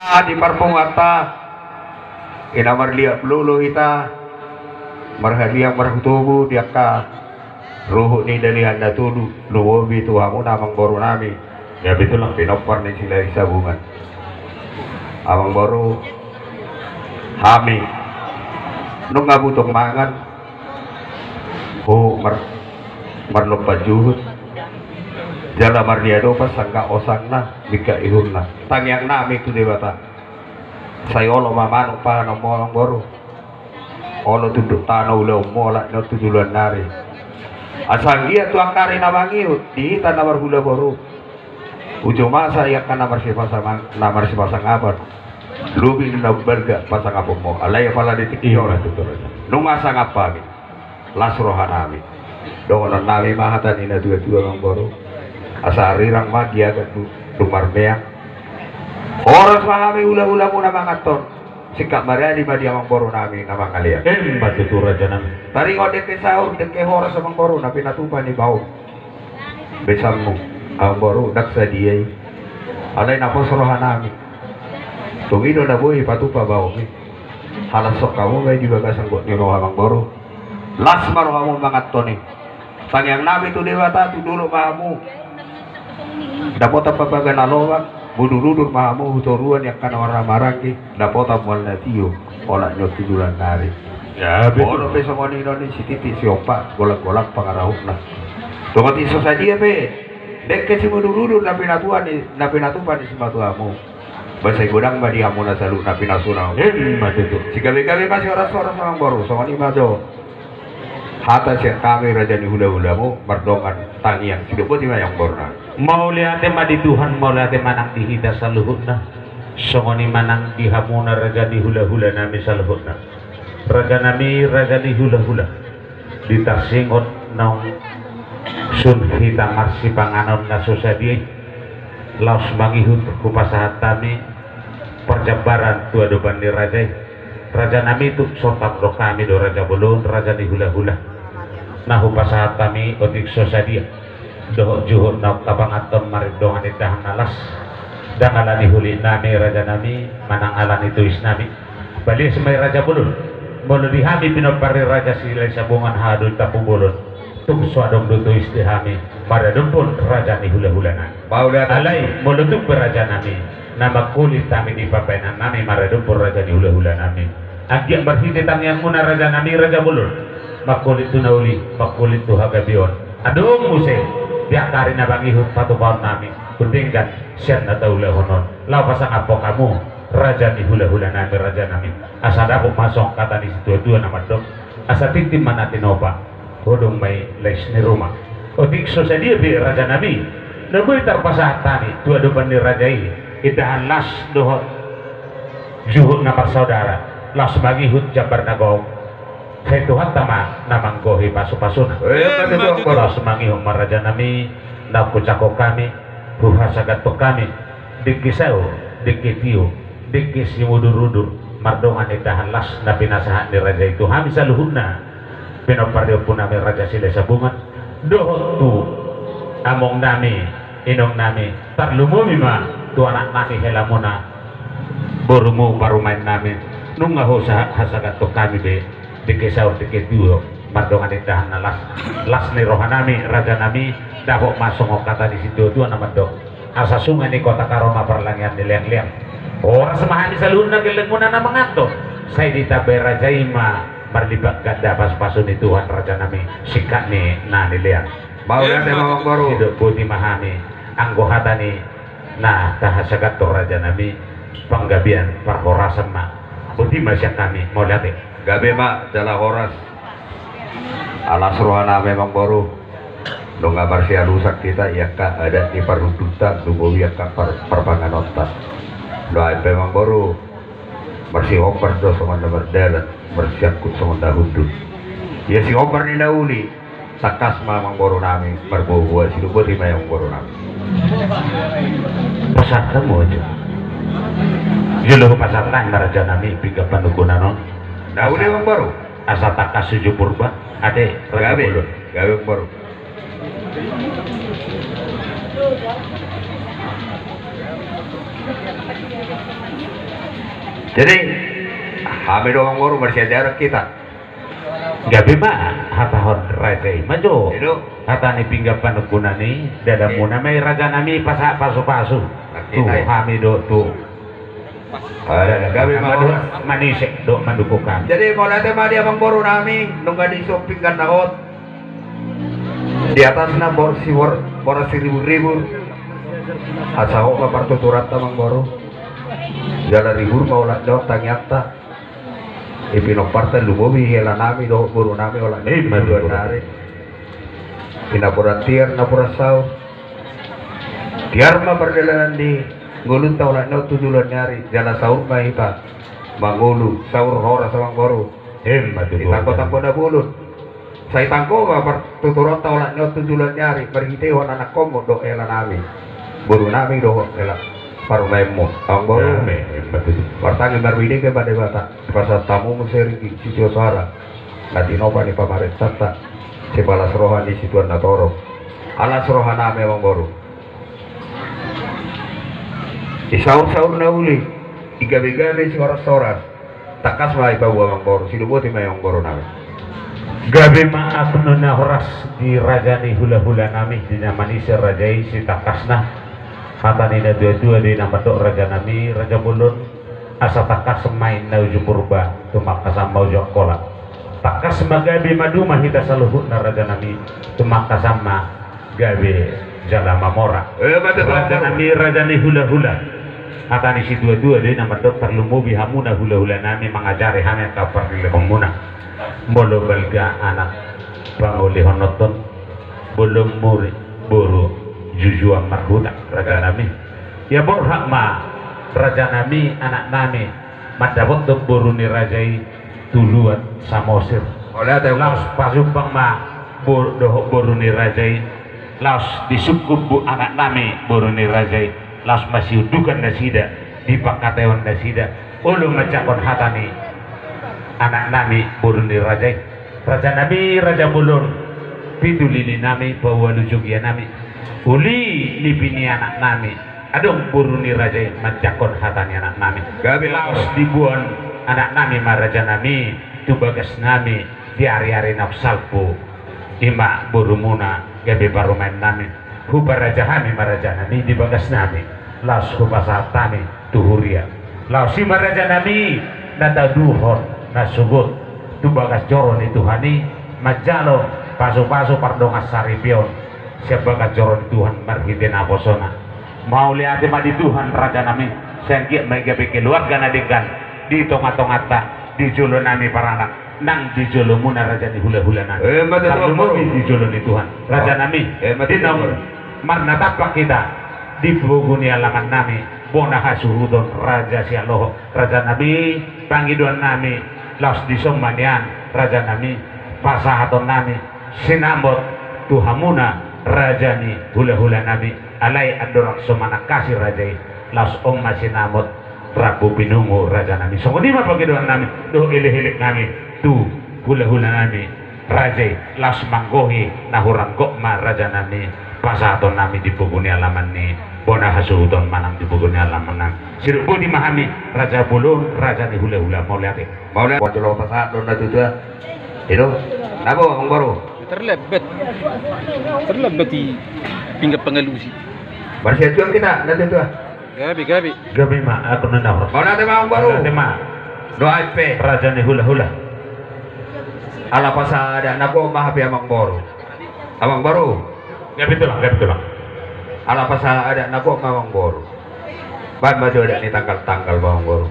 di parpungata ina marliak lulu ita marhalia marhutubu diaka ruhu ni dari anda tudu luwobi tuamu namang baru nami ya betul lang pinopar ni sila isabungan amang baru hami nung ngabutong mangan marlok pajuhut jala marliado pas sangka osang na bika ihun na tangyang nami tu dewata saya olo mamano pa no mo ang boro olo tunduk tanaw lo mola no tujulan nari asang dia tu akari na mangiut di tanah barhula boro ujung masa yak kana namar si pasang abar lubi na berga pasang apong mo alay pala ditikyo na tutur nung asang apa lasrohan nami dongonan nami mahatan ina dua-dua ang boro asari rang magia ke rumar meang oras mahami ula-ula muna mangaton sikap maria di madi amang boro nami namang kalian batu raja nami tari ngode ke sahur deke horas amang boro napi natupa ni bau besammu amang boro daksa diay alay napos rohan nami tumido na buhi patupa bau halas sok kamu may juga kasanggot ni roh amang boro las maro kamu mangaton sangyang nami tu dewata tu dulu mahamu dapat apa bagan alowak budur-budur mahamu hutoruan yang kana warna marangi dapat apa walna tiyo olak nyoti dulan nari ya betul olo peso ngoni noni si titi si opa golak-golak pangarahuk na tunggu tiso saja be dek si budur-budur napi natupan di sematuamu bahasa godang badi hamu na salu napi nasuna betul si gawe-gawe masih orang-orang sama baru sama ni majo hata siya kami raja ni hula-hulamu mardongan tangiang sido po tima yang borna mau lihat di Tuhan mau lihat manang dihida saluhutna songoni manang dihamuna raja di hula-hula nami saluhutna raja nami raja di hula-hula ditasingot nong sun hita marsi panganon na susadi laos mangihut kupasahat kami perjabaran tua doban di raja nami itu sotak do kami do raja bolon raja di hula-hula nahu pasahat kami otik sosadia doh juhur nak kabangatom maridongan itahan nalas dan alani huli nami raja nami manang alani tuis nami bali semai raja bolon mulu dihami pinopari raja silai sabungan hadu tapu bolon tung suadong do tuis dihami pada dumpun raja ni hula-hula nami alai mulu tuk beraja nami nama kulit kami di papainan nami maradupur raja di hula-hula nami agian berhititan yang muna raja nami raja bolon makulit tu nauli makulit tu hagabion aduh musik biak kari nabangihut patu paut nami kutingkan sian na taula honon lau pasang apa kamu raja di hula-hula nami raja nami asa dapuk masong kata di situ dua nama dok asa titim manatin opa hodong may les ni rumah otik sosadia bi raja nami nabuy tarpasah tani tua depan ni raja ini itahan las dohot juhut nama saudara las bagihut jabar nagong saya Tuhan tama namang gohi pasu-pasuna kalau semangi umar raja nami naku cakok kami buha sagatok kami dikisau dikitio dikisi mudur-udur mardongan itahan las na pinasahan ni raja itu kami saluhuna pinopardio pun nami raja sila sabungan dohot tu among nami inong nami tarlumumi ma tu anak nami helamuna borumu parumain nami nung ngaho hasagatok kami be dikisau dikitio mardongan itahan na las ni rohanami raja nami dahok masong kata di situ dua nama dok asa sungai ni kota Karoma perlangian di liang-liang orang semahani saluna gelenguna nama nganto saya ditabai raja ima berlibat ganda pas-pasun di Tuhan raja nami sikat ni na di liang mau lihat emang baru hidup putih mahami anggohata ni nah tahasagato raja nami panggabian parhorasan ma putih masyak kami mau lihat gabe mak jala horas alas rohana memang baru dong gambar si alusak kita ya kak ada di paruduta dugo ya kak perbangan otak doa memang baru bersih oper do sama nomor dalat bersiakut sama dahulu ya si oper ni nauli sakas memang baru nami berbau si dugo lima yang baru nami pasar kamu aja juluh pasar lain raja nami piga pandukunan non nah udah memang baru asa takas suju purba ade gabe baru Jadi kami doang baru bersejarah kita. Gabi mah hatahon raja maju. Itu Hatani pinggapan kunani dadamuna may raja nami pasu-pasu. Tuh kami do tuh. kami mau manisik do mandukukan. jadi mau nanti mah dia bang baru nami nunggu di shopping kan naot di atas na bor si ribu asal kok partuturat tamang baru jalan ribur mau lah jauh tanyata ipinok partai lumobi hela nami do baru nami olah dua hari pinapura tiar napura sau tiar mah perjalanan di ngulun tau lah no tujuan nyari jalan sahur mah ita mangulu sahur hora sama baru takut na bulun saya tangko mah tuturan tau lah no tujuan nyari berhitewan anak komo do ela nami baru nami do ela paru memo tang baru pertangi marwide ke pada bata pasal tamu museri sitio suara nanti nopa ni pamaret tata sebalas rohani situan natoro alas rohana memang baru isaur-saur na uli igabi-gabi si oras-oras takas mah iba buang boro sinubuti mayong boro namin Gabi ma aku nuna horas di rajani hula-hula nami di namani si rajai si takasna hatani na dua-dua di nama dok raja nami raja bulun asa takas main na uju purba tumakas sama uju kola takas ma gabi madu mahita saluhut na raja nami tumakas sama gabi jalama mora raja nami rajani hula-hula hatani si dua-dua di nama dok terlumu bihamuna hula-hula nami mengajari hame kapar di lemuna bolo balga anak panguli honoton belum murid buru jujua marhuda raja nami ya borhak ma raja nami anak nami madabot dok buru ni rajai tuluan samosir laos pasumpang ma buru ni rajai laos disukup bu anak nami buru ni rajai laos masih udukan nasida di pakatewan nasida ulu macakon hatani anak nami buruni rajai raja nami raja bulun pitulili nami bawa lujugia nami uli lipini anak nami adong buruni rajai macakon hatani anak nami laos dibuan anak nami maraja nami tubagas nami di hari-hari nafsalpu ima burumuna gabi barumain nami hubar raja kami maraja nami di bagas nami laos hubasat tami tuhuria laos si maraja nami nata duhon nasugut tu bagas joron itu hani majalo pasu-pasu pardongas saripion siapa bagas joron Tuhan marhiden aposona mau lihat ma di Tuhan raja nami sengki megabe keluarga nadegan di tonga-tongata di jolo nami paranak nang di jolo muna raja di hula-hula nami di jolo ni Tuhan raja nami di nomor marna tapak kita di buguni alaman nami bona hasuhudon raja sialoho raja nami panggiduan nami laos disomanian raja nami pasahaton nami sinambot tuhamuna raja ni hula-hula nami alai adorak somana kasih rajai laos omma sinambot Prabu Pinungu raja nami songoni ma panggiduan nami do ilih-ilih nami tu hula-hula nami rajai laos manggohi nahurang gokma raja nami pasahaton nami di buguni alaman ni bona hasuhudon manang di buguni alaman nang sirupu dimahami raja bulun raja ni hula-hula mau lihat waduh pasat don itu itu nabo ang baru terlebet di pinggap pengelusi bersiajuan kita nanti itu gabi ma aku nanda horas mau nanti mau baru nanti ma doa IP raja ni hula-hula ala pasada nabo mahapi amang baru gabi tulang ala pasada nabo mamang baru ban maju ada ni tanggal bawang baru